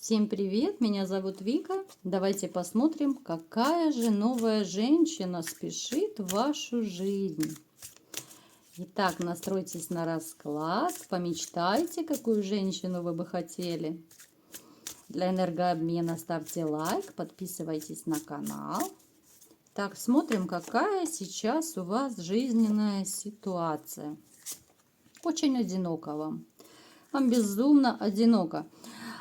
Всем привет, меня зовут Вика. Давайте посмотрим, какая же новая женщина спешит в вашу жизнь. Итак, настройтесь на расклад, помечтайте, какую женщину вы бы хотели. Для энергообмена ставьте лайк, подписывайтесь на канал. Так, смотрим, какая сейчас у вас жизненная ситуация. Очень одиноко вам. Вам безумно одиноко.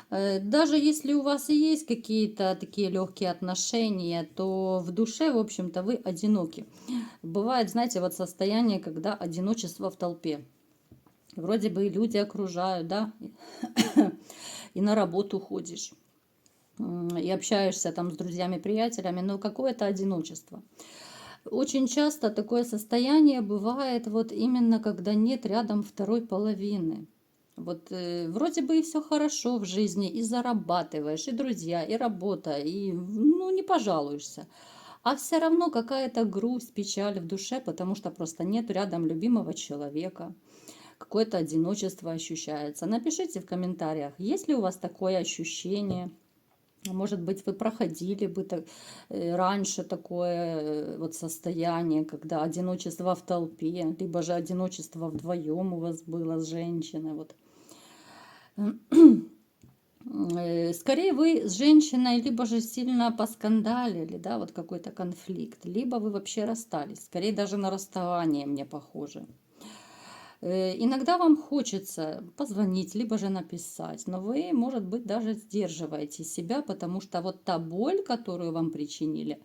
Даже если у вас и есть какие-то такие легкие отношения, то в душе, в общем-то, вы одиноки. Бывает, знаете, вот состояние, когда одиночество в толпе. Вроде бы люди окружают, да, и на работу ходишь, и общаешься там с друзьями, приятелями, но какое-то одиночество. Очень часто такое состояние бывает вот именно, когда нет рядом второй половины. Вот вроде бы и все хорошо в жизни, и зарабатываешь, и друзья, и работа, и ну не пожалуешься. А все равно какая-то грусть, печаль в душе, потому что просто нет рядом любимого человека. Какое-то одиночество ощущается. Напишите в комментариях, есть ли у вас такое ощущение. Может быть, вы проходили бы раньше такое вот состояние, когда одиночество в толпе, либо же одиночество вдвоем у вас было с женщиной. Вот. Скорее вы с женщиной либо же сильно поскандалили, да, вот какой-то конфликт, либо вы вообще расстались. Скорее даже на расставание мне похоже. Иногда вам хочется позвонить, либо же написать, но вы, может быть, даже сдерживаете себя, потому что вот та боль, которую вам причинили,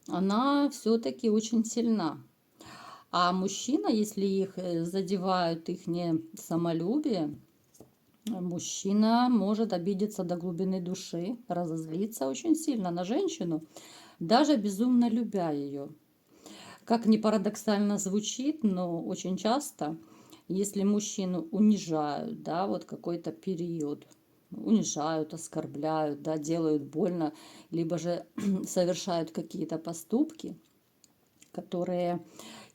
она все-таки очень сильна. А мужчина, если их задевают их самолюбие, мужчина может обидеться до глубины души, разозлиться очень сильно на женщину, даже безумно любя ее. Как ни парадоксально звучит, но очень часто, если мужчину унижают, да, вот какой-то период, унижают, оскорбляют, да, делают больно, либо же совершают какие-то поступки, которые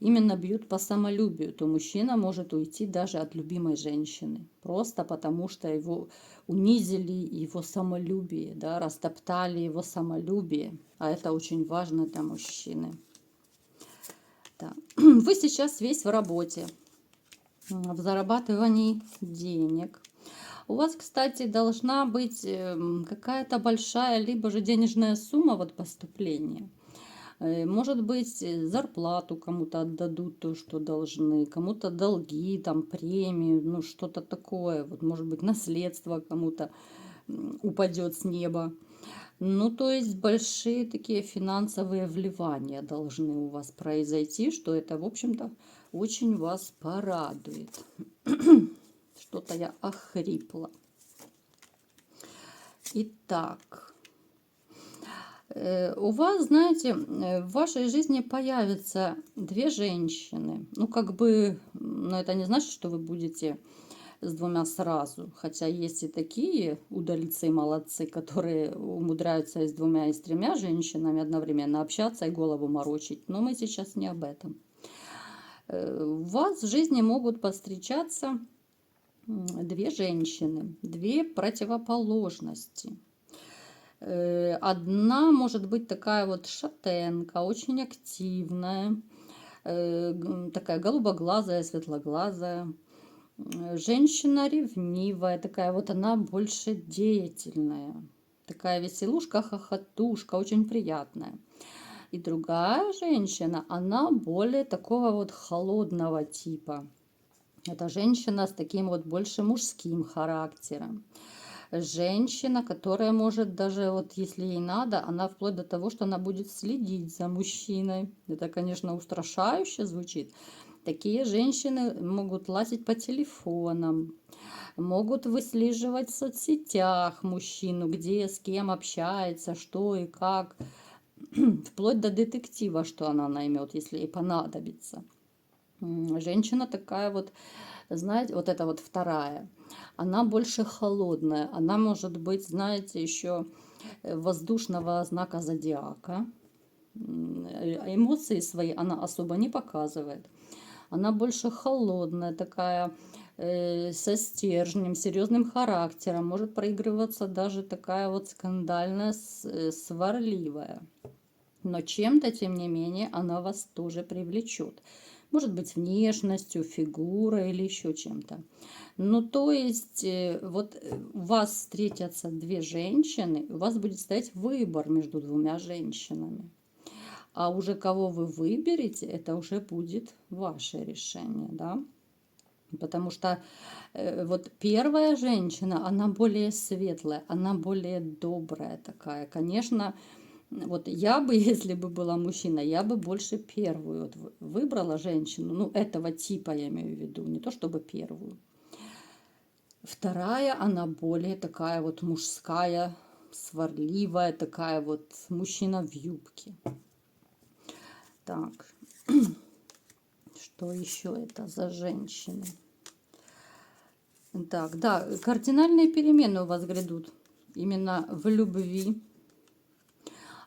именно бьют по самолюбию, то мужчина может уйти даже от любимой женщины. Просто потому, что его унизили, его самолюбие, да, растоптали его самолюбие. А это очень важно для мужчины. Да. Вы сейчас весь в работе, в зарабатывании денег. У вас, кстати, должна быть какая-то большая, либо же денежная сумма вот поступления. Может быть, зарплату кому-то отдадут, то, что должны, кому-то долги, там, премию, ну, что-то такое. Вот, может быть, наследство кому-то упадет с неба. Ну, то есть, большие такие финансовые вливания должны у вас произойти, что это, в общем-то, очень вас порадует. Что-то я охрипла. Итак. У вас, знаете, в вашей жизни появятся две женщины. Ну, как бы, но это не значит, что вы будете с двумя сразу. Хотя есть и такие удальцы, молодцы, которые умудряются и с двумя, и с тремя женщинами одновременно общаться и голову морочить. Но мы сейчас не об этом. У вас в жизни могут повстречаться две женщины, две противоположности. Одна может быть такая вот шатенка, очень активная, такая голубоглазая, светлоглазая. Женщина ревнивая, такая вот она больше деятельная. Такая веселушка, хохотушка, очень приятная. И другая женщина, она более такого вот холодного типа. Это женщина с таким вот больше мужским характером. Женщина, которая может даже, вот если ей надо, она вплоть до того, что она будет следить за мужчиной. Это, конечно, устрашающе звучит. Такие женщины могут лазить по телефонам, могут выслеживать в соцсетях мужчину, где, с кем общается, что и как. Вплоть до детектива, что она наймет, если ей понадобится. Женщина такая вот, знаете, вот это вот вторая, она больше холодная, она может быть, знаете, еще воздушного знака зодиака. Эмоции свои она особо не показывает. Она больше холодная, такая со стержнем, серьезным характером, может проигрываться даже такая вот скандальная, сварливая. Но чем-то, тем не менее, она вас тоже привлечет. Может быть, внешностью, фигурой или еще чем-то. Ну, то есть, вот у вас встретятся две женщины, у вас будет стоять выбор между двумя женщинами. А уже кого вы выберете, это уже будет ваше решение, да? Потому что вот первая женщина, она более светлая, она более добрая такая. Конечно, вот я бы, если бы была мужчина, я бы больше первую вот выбрала женщину, ну, этого типа я имею в виду, не то чтобы первую. Вторая, она более такая вот мужская, сварливая, такая вот мужчина в юбке. Так, что еще это за женщины? Так, да, кардинальные перемены у вас грядут именно в любви.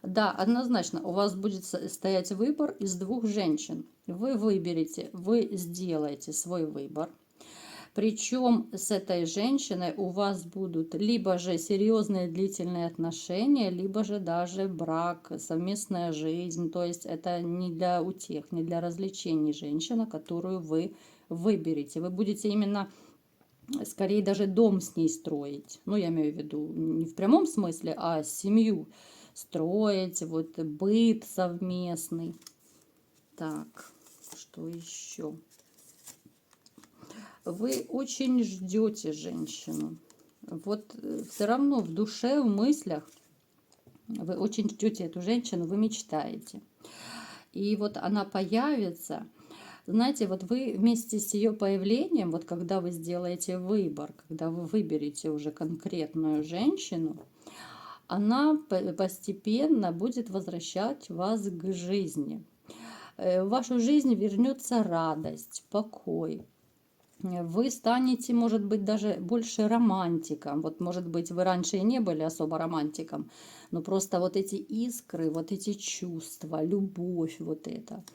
Да, однозначно, у вас будет стоять выбор из двух женщин. Вы выберете, вы сделаете свой выбор. Причем с этой женщиной у вас будут либо же серьезные длительные отношения, либо же даже брак, совместная жизнь. То есть это не для утех, не для развлечений женщина, которую вы выберете. Вы будете именно скорее даже дом с ней строить. Ну, я имею в виду не в прямом смысле, а семью строить, вот быт совместный. Так, что еще? Вы очень ждете женщину. Вот все равно в душе, в мыслях вы очень ждете эту женщину, вы мечтаете. И вот она появится. Знаете, вот вы вместе с ее появлением, вот когда вы сделаете выбор, когда вы выберете уже конкретную женщину, она постепенно будет возвращать вас к жизни. В вашу жизнь вернется радость, покой. Вы станете, может быть, даже больше романтиком. Вот, может быть, вы раньше и не были особо романтиком, но просто вот эти искры, вот эти чувства, любовь вот эта,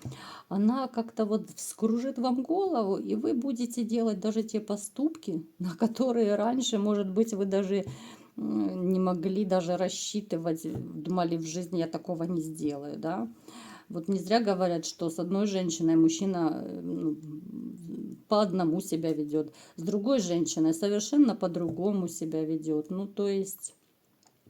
она как-то вот вскружит вам голову, и вы будете делать даже те поступки, на которые раньше, может быть, вы даже не могли даже рассчитывать, думали, в жизни я такого не сделаю, да. Вот не зря говорят, что с одной женщиной мужчина ну, по одному себя ведет, с другой женщиной совершенно по-другому себя ведет. Ну, то есть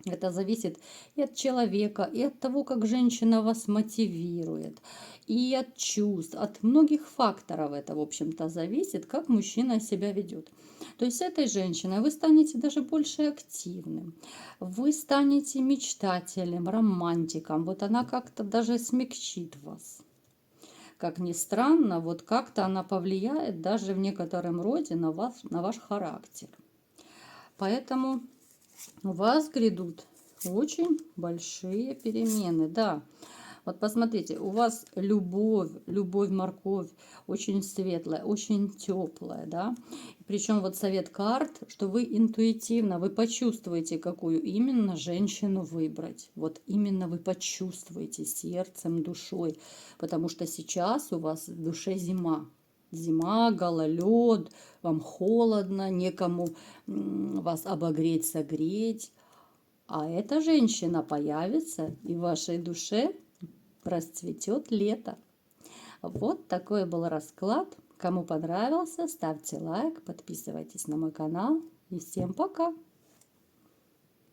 это зависит и от человека, и от того, как женщина вас мотивирует, и от чувств, от многих факторов это, в общем-то, зависит, как мужчина себя ведет. То есть с этой женщиной вы станете даже больше активным, вы станете мечтателем, романтиком. Вот она как-то даже смягчит вас. Как ни странно, вот как-то она повлияет даже в некотором роде на вас, на ваш характер. Поэтому у вас грядут очень большие перемены, да. Вот посмотрите, у вас любовь, любовь-морковь очень светлая, очень теплая, да. Причем вот совет карт, что вы интуитивно, вы почувствуете, какую именно женщину выбрать. Вот именно вы почувствуете сердцем, душой, потому что сейчас у вас в душе зима. Зима, гололед, вам холодно, некому вас обогреть, согреть. А эта женщина появится, и в вашей душе расцветет лето. Вот такой был расклад. Кому понравился, ставьте лайк, подписывайтесь на мой канал. И всем пока!